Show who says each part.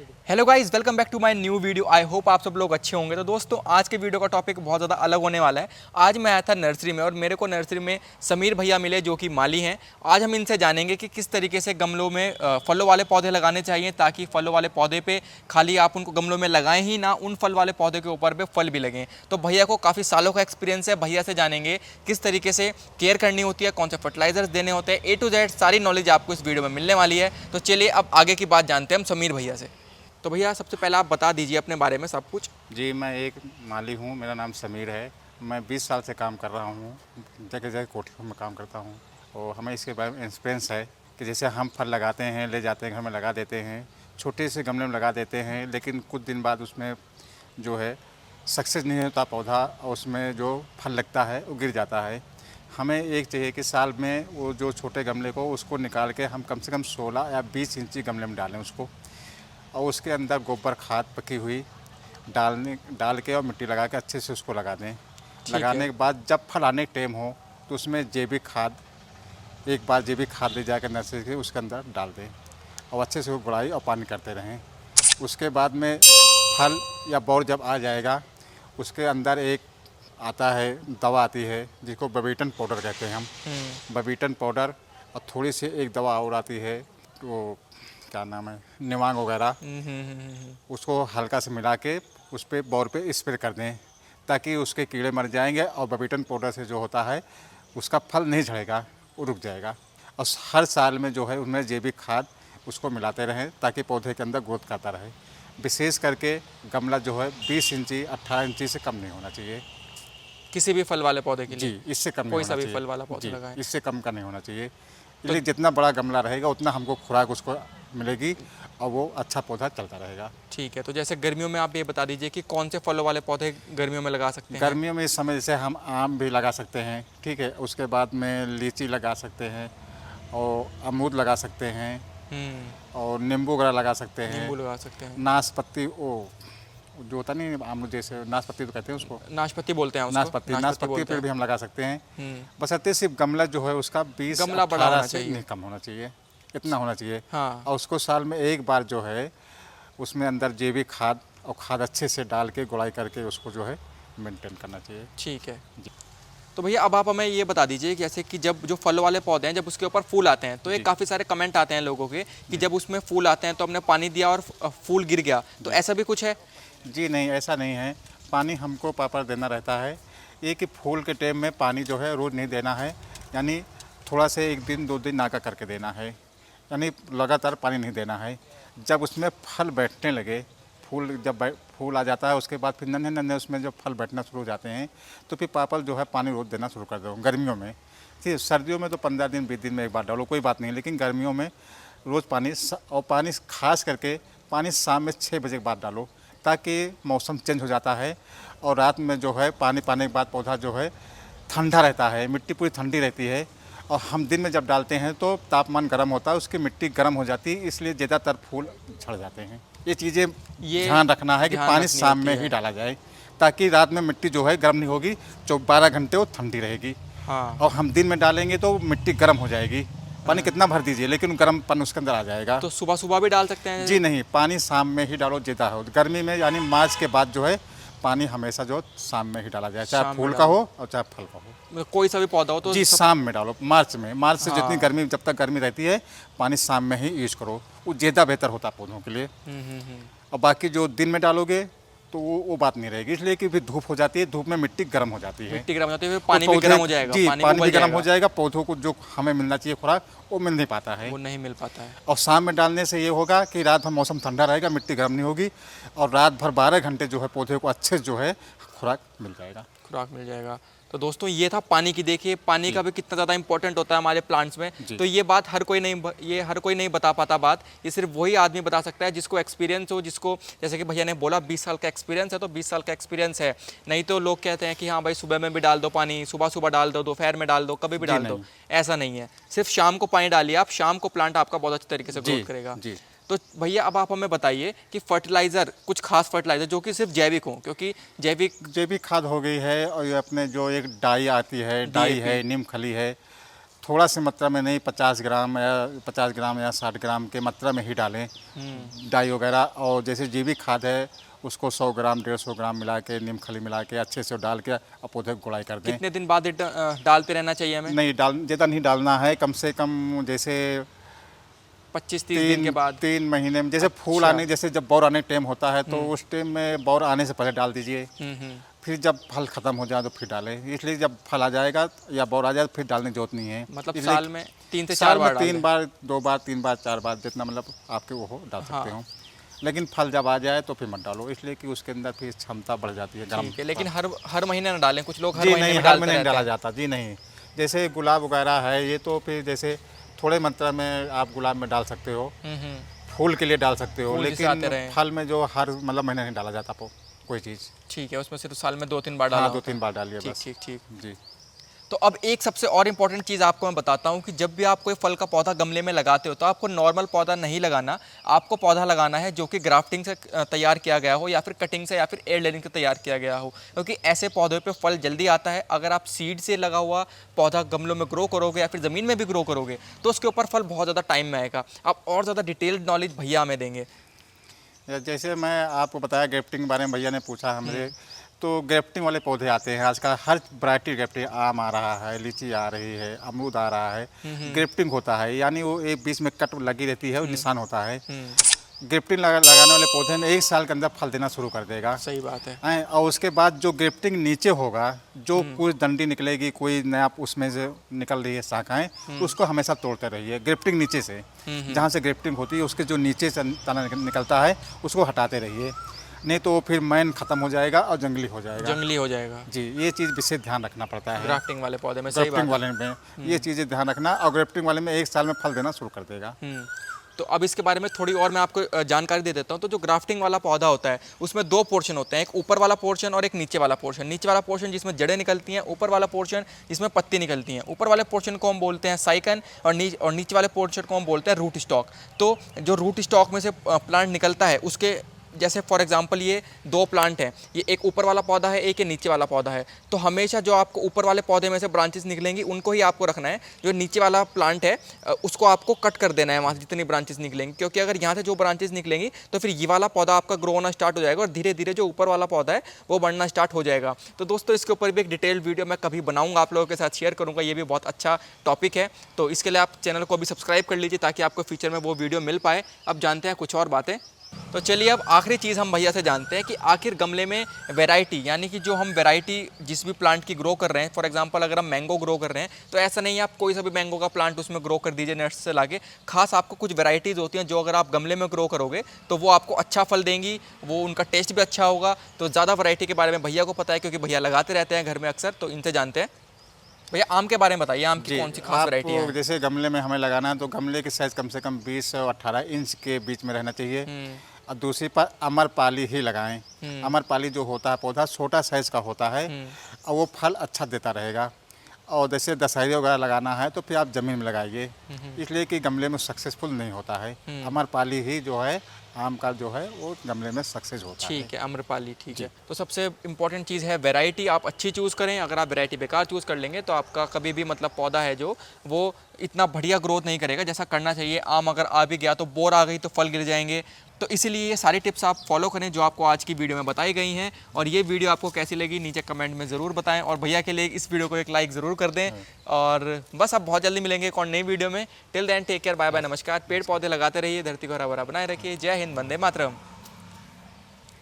Speaker 1: Hello guys, welcome back to my new video. I hope आप सब लोग अच्छे होंगे। तो दोस्तों, आज के वीडियो का टॉपिक बहुत ज़्यादा अलग होने वाला है। आज मैं आया था नर्सरी में और मेरे को नर्सरी में समीर भैया मिले जो कि माली हैं। आज हम इनसे जानेंगे कि किस तरीके से गमलों में फलों वाले पौधे लगाने चाहिए ताकि फलों वाले पौधे पे खाली आप उनको गमलों में लगाएं ही ना, उन फल वाले पौधे के ऊपर पे फल भी लगें। तो भैया को काफ़ी सालों का एक्सपीरियंस है। भैया से जानेंगे किस तरीके से केयर करनी होती है, कौन से फर्टिलाइजर्स देने होते हैं, A to Z सारी नॉलेज आपको इस वीडियो में मिलने वाली है। तो चलिए अब आगे की बात जानते हैं हम समीर भैया से। तो भैया सबसे पहले आप बता दीजिए अपने बारे में सब कुछ।
Speaker 2: जी, मैं एक माली हूँ। मेरा नाम समीर है। मैं 20 साल से काम कर रहा हूँ। जगह जगह कोठियों में काम करता हूँ और हमें इसके बारे में एक्सपीरियंस है कि जैसे हम फल लगाते हैं, ले जाते हैं घर में लगा देते हैं, छोटे से गमले में लगा देते हैं, लेकिन कुछ दिन बाद उसमें जो है सक्सेस नहीं होता पौधा और उसमें जो फल लगता है वो गिर जाता है। हमें एक चाहिए कि साल में वो जो छोटे गमले को उसको निकाल के हम कम से कम 16 या 20 इंची गमले में डालें उसको, और उसके अंदर गोबर खाद पकी हुई डाल के और मिट्टी लगा के अच्छे से उसको लगा दें। लगाने के बाद जब फल आने का टाइम हो तो उसमें जैविक खाद, एक बार जैविक खाद ले जाकर नर्सरी के उसके अंदर डाल दें और अच्छे से वो गुड़ाई और पानी करते रहें। उसके बाद में फल या बौर जब आ जाएगा उसके अंदर एक आता है, दवा आती है जिसको बबीटन पाउडर कहते हैं हम। बबीटन पाउडर और थोड़ी सी एक दवा और आती है, वो क्या नाम है, निवांग वगैरह, उसको हल्का से मिला के उस पर बौर पे स्प्रे कर दें ताकि उसके कीड़े मर जाएंगे और बबीटन पाउडर से जो होता है उसका फल नहीं झड़ेगा, वो रुक जाएगा। और हर साल में जो है उनमें जैविक खाद उसको मिलाते रहें ताकि पौधे के अंदर ग्रोथ करता रहे। विशेष करके गमला जो है 20 इंची 18 इंची से कम नहीं होना चाहिए
Speaker 1: किसी भी फल वाले पौधे के लिए।
Speaker 2: जी, इससे कम नहीं
Speaker 1: कोई
Speaker 2: होना
Speaker 1: सा भी
Speaker 2: चाहिए।
Speaker 1: फल वाला पौधा
Speaker 2: जी,
Speaker 1: लगाएं।
Speaker 2: इससे कम का नहीं होना चाहिए। इसलिए जितना बड़ा गमला रहेगा उतना हमको खुराक उसको मिलेगी और वो अच्छा पौधा चलता रहेगा।
Speaker 1: ठीक है, तो जैसे गर्मियों में आप ये बता दीजिए कि कौन से फलों वाले पौधे गर्मियों में लगा सकते हैं।
Speaker 2: गर्मियों में इस समय जैसे हम आम भी लगा सकते हैं, ठीक है, उसके बाद में लीची लगा सकते हैं और अमरूद लगा सकते हैं और नींबू वगैरह लगा सकते हैं।
Speaker 1: नींबू लगा सकते हैं।
Speaker 2: नाशपत्ती, वो जो होता नहीं अमरूद जैसे, नाशपत्ती तो कहते हैं उसको,
Speaker 1: नाशपाती बोलते हैं उसको।
Speaker 2: नाशपत्ती
Speaker 1: बोलते
Speaker 2: पेड़
Speaker 1: हैं।
Speaker 2: भी हम लगा सकते हैं। बशर्ते सिर्फ गमला जो है उसका 20
Speaker 1: गमला बड़ा
Speaker 2: 18
Speaker 1: होना
Speaker 2: से
Speaker 1: चाहिए।
Speaker 2: नहीं कम होना चाहिए, इतना होना चाहिए।
Speaker 1: हाँ।
Speaker 2: और उसको साल में एक बार जो है उसमें अंदर जैविक खाद और खाद अच्छे से डाल के गुड़ाई करके उसको जो है मेंटेन करना चाहिए।
Speaker 1: ठीक है। तो भैया अब आप हमें ये बता दीजिए कि जैसे कि जब जो फल वाले पौधे हैं जब उसके ऊपर फूल आते हैं तो ये काफ़ी सारे कमेंट आते हैं लोगों के कि जब उसमें फूल आते हैं तो हमने पानी दिया और फूल गिर गया, तो ऐसा भी कुछ है?
Speaker 2: जी नहीं, ऐसा नहीं है। पानी हमको प्रॉपर देना रहता है। ये कि फूल के टाइम में पानी जो है रोज़ नहीं देना है, यानी थोड़ा से 1 दिन 2 दिन नाका करके देना है, यानी लगातार पानी नहीं देना है। जब उसमें फल बैठने लगे, फूल आ जाता है उसके बाद फिर नन्हे नन्हे उसमें जब फल बैठना शुरू हो जाते हैं तो फिर प्रॉपर जो है पानी रोज़ देना शुरू कर दो गर्मियों में। ठीक है, सर्दियों में तो 15 दिन 20 दिन में एक बार डालो, कोई बात नहीं, लेकिन गर्मियों में रोज़ पानी, और पानी खास करके पानी शाम में 6 बजे के बाद डालो ताकि मौसम चेंज हो जाता है और रात में जो है पानी पाने के बाद पौधा जो है ठंडा रहता है, मिट्टी पूरी ठंडी रहती है। और हम दिन में जब डालते हैं तो तापमान गर्म होता है, उसकी मिट्टी गर्म हो जाती है, इसलिए ज़्यादातर फूल झड़ जाते हैं। ये चीज़ें ध्यान रखना है कि पानी शाम में ही डाला जाए ताकि रात में मिट्टी जो है गर्म नहीं होगी, 12 घंटे वो ठंडी रहेगी।
Speaker 1: हाँ।
Speaker 2: और हम दिन में डालेंगे तो मिट्टी गर्म हो जाएगी। पानी कितना भर दीजिए लेकिन गर्मपन उसके अंदर आ जाएगा।
Speaker 1: तो सुबह सुबह भी डाल सकते हैं?
Speaker 2: जी नहीं, पानी शाम में ही डालो ज़्यादा हो। गर्मी में यानी मार्च के बाद जो है पानी हमेशा जो शाम में ही डाला जाए, चाहे फूल का हो और चाहे फल का हो।
Speaker 1: कोई सा भी पौधा हो तो
Speaker 2: जी, शाम में डालो। मार्च से जितनी गर्मी, जब तक गर्मी रहती है पानी शाम में ही यूज करो, वो ज़्यादा बेहतर होता है पौधों के लिए। और बाकी जो दिन में डालोगे तो वो बात नहीं रहेगी, इसलिए कि फिर धूप हो जाती है, धूप में मिट्टी गर्म हो जाती है।
Speaker 1: मिट्टी गर्म हो जाती है, फिर पानी भी गर्म हो जाएगा।
Speaker 2: जी, पानी भी गर्म हो जाएगा, पौधों को जो हमें मिलना चाहिए खुराक वो मिल नहीं पाता है,
Speaker 1: वो नहीं मिल पाता है।
Speaker 2: और शाम में डालने से ये होगा कि रात भर मौसम ठंडा रहेगा, मिट्टी गर्म नहीं होगी और रात भर 12 घंटे जो है पौधे को अच्छे जो है खुराक मिल जाएगा।
Speaker 1: खुराक मिल जाएगा। तो दोस्तों ये था पानी की। देखिए पानी का भी कितना ज़्यादा इंपॉर्टेंट होता है हमारे प्लांट्स में। तो ये बात हर कोई नहीं बता पाता बात, ये सिर्फ वही आदमी बता सकता है जिसको एक्सपीरियंस हो, जिसको जैसे कि भैया ने बोला 20 साल का एक्सपीरियंस है, तो 20 साल का एक्सपीरियंस है। नहीं तो लोग कहते हैं कि हाँ भाई सुबह में भी डाल दो पानी, सुबह सुबह डाल दो, दोपहर में डाल दो, कभी भी डाल दो। ऐसा नहीं है, सिर्फ शाम को पानी डालिए आप, शाम को प्लांट आपका बहुत अच्छे तरीके से ग्रोथ करेगा। तो भैया अब आप हमें बताइए कि फर्टिलाइज़र, कुछ खास फर्टिलाइज़र जो कि सिर्फ जैविक हो, क्योंकि जैविक
Speaker 2: खाद हो गई है और ये अपने जो एक डाई आती है, डाई है, नीम खली है, थोड़ा सी मात्रा में नहीं, 50 ग्राम या 60 ग्राम के मात्रा में ही डालें डाई वगैरह। और जैसे जैविक खाद है उसको 100 ग्राम 150 ग्राम मिला के, नीम खली मिला के अच्छे से डाल के अब पौधे को गुड़ाई कर दें।
Speaker 1: कितने दिन बाद डालते रहना चाहिए हमें?
Speaker 2: नहीं ज़्यादा नहीं डालना है, कम से कम जैसे
Speaker 1: 25-30 दिन के बाद,
Speaker 2: 3 महीने में। जैसे फूल आने, जैसे जब बौर आने टाइम होता है तो उस टाइम में बौर आने से पहले डाल दीजिए। फिर जब फल ख़त्म हो जाए तो फिर डालें। इसलिए जब फल आ जाएगा या बौर आ जाए तो फिर डालने की जरूरत नहीं है।
Speaker 1: मतलब साल में 3 से 4 बार?
Speaker 2: 3 बार, 2 बार, 3 बार, 4 बार, जितना मतलब आपके वो हो डाल सकते हो। लेकिन फल जब आ जाए तो फिर मत डालो, इसलिए कि उसके अंदर फिर क्षमता बढ़ जाती है गर्म।
Speaker 1: लेकिन हर महीने ना डालें, कुछ लोग हर
Speaker 2: जी
Speaker 1: महीने
Speaker 2: नहीं,
Speaker 1: में
Speaker 2: हर महीने
Speaker 1: डालते
Speaker 2: नहीं डाला
Speaker 1: रहते
Speaker 2: जाता। जी नहीं, जैसे गुलाब वगैरह है ये तो फिर जैसे थोड़े मात्रा में आप गुलाब में डाल सकते हो,
Speaker 1: हैं।
Speaker 2: फूल के लिए डाल सकते हो,
Speaker 1: फूल जिससे आते
Speaker 2: लेकिन
Speaker 1: रहें।
Speaker 2: फल में जो हर मतलब महीने नहीं डाला जाता कोई चीज़।
Speaker 1: ठीक है, उसमें से तो साल में 2-3 बार डाला
Speaker 2: हाँ,
Speaker 1: होता
Speaker 2: 2-3
Speaker 1: है।
Speaker 2: बार डालिए
Speaker 1: ठीक
Speaker 2: बस।
Speaker 1: ठीक ठीक।
Speaker 2: जी।
Speaker 1: तो अब एक सबसे और इम्पोर्टेंट चीज़ आपको मैं बताता हूँ कि जब भी आप कोई फल का पौधा गमले में लगाते हो तो आपको नॉर्मल पौधा नहीं लगाना, आपको पौधा लगाना है जो कि ग्राफ्टिंग से तैयार किया गया हो या फिर कटिंग से या फिर एयर लेयरिंग से तैयार किया गया हो, क्योंकि ऐसे पौधों पे फल जल्दी आता है। अगर आप सीड से लगा हुआ पौधा गमलों में ग्रो करोगे या फिर ज़मीन में भी ग्रो करोगे तो उसके ऊपर फल बहुत ज़्यादा टाइम में आएगा। आप और ज़्यादा डिटेल्ड नॉलेज भैया हमें देंगे।
Speaker 2: जैसे मैं आपको बताया ग्राफ्टिंग के बारे में, भैया ने पूछा हमसे, तो ग्राफ्टिंग वाले पौधे आते हैं आजकल, हर वैरायटी ग्राफ्टिंग, आम आ रहा है, लीची आ रही है, अमरूद आ रहा है, ग्राफ्टिंग होता है। यानी वो एक बीच में कट लगी रहती है और निशान होता है। ग्राफ्टिंग लगाने वाले पौधे में 1 साल के अंदर फल देना शुरू कर देगा।
Speaker 1: सही बात है।
Speaker 2: और उसके बाद जो ग्राफ्टिंग नीचे होगा, जो कुछ डंडी निकलेगी, कोई नया उसमें से निकल रही है शाखाएं, उसको हमेशा तोड़ते रहिए। ग्राफ्टिंग नीचे से, जहाँ से ग्राफ्टिंग होती है उसके जो नीचे से तना निकलता है उसको हटाते रहिए, नहीं तो फिर मैन खत्म हो जाएगा और जंगली हो जाएगा। जी, ये चीज़ विशेष ध्यान रखना पड़ता है
Speaker 1: ग्राफ्टिंग वाले पौधे में। सही बात है।
Speaker 2: ग्राफ्टिंग वाले में ये चीज़ें ध्यान रखना। और ग्राफ्टिंग वाले में 1 साल में फल देना शुरू कर देगा।
Speaker 1: तो अब इसके बारे में थोड़ी और मैं आपको जानकारी दे देता हूँ। तो जो ग्राफ्टिंग वाला पौधा होता है उसमें 2 पोर्शन होते हैं, एक ऊपर वाला पोर्शन और एक नीचे वाला पोर्शन। नीचे वाला पोर्शन जिसमें जड़ें निकलती हैं, ऊपर वाला पोर्शन जिसमें पत्ती निकलती हैं। ऊपर वाले पोर्शन को हम बोलते हैं साइकन और नीचे वाले पोर्शन को हम बोलते हैं रूट स्टॉक। तो जो रूट स्टॉक में से प्लांट निकलता है उसके, जैसे फॉर एग्जांपल ये 2 प्लांट हैं, ये एक ऊपर वाला पौधा है, एक ये नीचे वाला पौधा है। तो हमेशा जो आपको ऊपर वाले पौधे में से ब्रांचेस निकलेंगी उनको ही आपको रखना है। जो नीचे वाला प्लांट है उसको आपको कट कर देना है वहाँ से जितनी ब्रांचेस निकलेंगी, क्योंकि अगर यहाँ से जो ब्रांचेस निकलेंगी तो फिर ये वाला पौधा आपका ग्रो होना स्टार्ट हो जाएगा और धीरे धीरे जो ऊपर वाला पौधा है वो बढ़ना स्टार्ट हो जाएगा। तो दोस्तों इसके ऊपर भी एक डिटेल वीडियो मैं कभी बनाऊंगा, आप लोगों के साथ शेयर करूँगा। ये भी बहुत अच्छा टॉपिक है, तो इसके लिए आप चैनल को अभी सब्सक्राइब कर लीजिए ताकि आपको फ्यूचर में वो वीडियो मिल पाए। अब जानते हैं कुछ और बातें। तो चलिए अब आखिरी चीज़ हम भैया से जानते हैं कि आखिर गमले में वैरायटी, यानी कि जो हम वैरायटी जिस भी प्लांट की ग्रो कर रहे हैं, फॉर एग्जांपल अगर हम मैंगो ग्रो कर रहे हैं तो ऐसा नहीं है आप कोई सा भी मैंगो का प्लांट उसमें ग्रो कर दीजिए नर्सरी से लाके। खास आपको कुछ वैरायटीज़ होती हैं जो अगर आप गमले में ग्रो करोगे तो वो आपको अच्छा फल देंगी, वो उनका टेस्ट भी अच्छा होगा। तो ज़्यादा वैरायटी के बारे में भैया को पता है क्योंकि भैया लगाते रहते हैं घर में अक्सर, तो इनसे जानते हैं। भैया आम के बारे में बताइए, आम की कौन सी खास वैरायटी है?
Speaker 2: जैसे गमले में हमें लगाना है तो गमले की साइज़ कम से कम 20 और 18 इंच के बीच में रहना चाहिए। और दूसरी पर अमरपाली ही लगाएं। अमरपाली जो होता है पौधा छोटा साइज़ का होता है और वो फल अच्छा देता रहेगा। और जैसे दशहरी वगैरह लगाना है तो फिर आप ज़मीन में लगाइए, इसलिए कि गमले में सक्सेसफुल नहीं होता है। अमरपाली ही जो है आम का जो है वो गमले में सक्सेस होता है।
Speaker 1: ठीक है, अम्रपाली, ठीक है। तो सबसे इम्पोर्टेंट चीज़ है वैरायटी, आप अच्छी चूज़ करें। अगर आप वैरायटी बेकार चूज़ कर लेंगे तो आपका कभी भी मतलब पौधा है जो वो इतना बढ़िया ग्रोथ नहीं करेगा जैसा करना चाहिए। आम अगर आ भी गया तो बोर आ गई तो फल गिर जाएंगे। तो इसीलिए ये सारी टिप्स आप फॉलो करें जो आपको आज की वीडियो में बताई गई हैं। और ये वीडियो आपको कैसी लगी नीचे कमेंट में ज़रूर बताएं और भैया के लिए इस वीडियो को एक लाइक ज़रूर कर दें। और बस अब बहुत जल्दी मिलेंगे एक और नई वीडियो में। Till then take care, bye bye, नमस्कार। पेड़ पौधे लगाते रहिए, धरती को हरा भरा बनाए रखिए। जय हिंद, वंदे मातरम।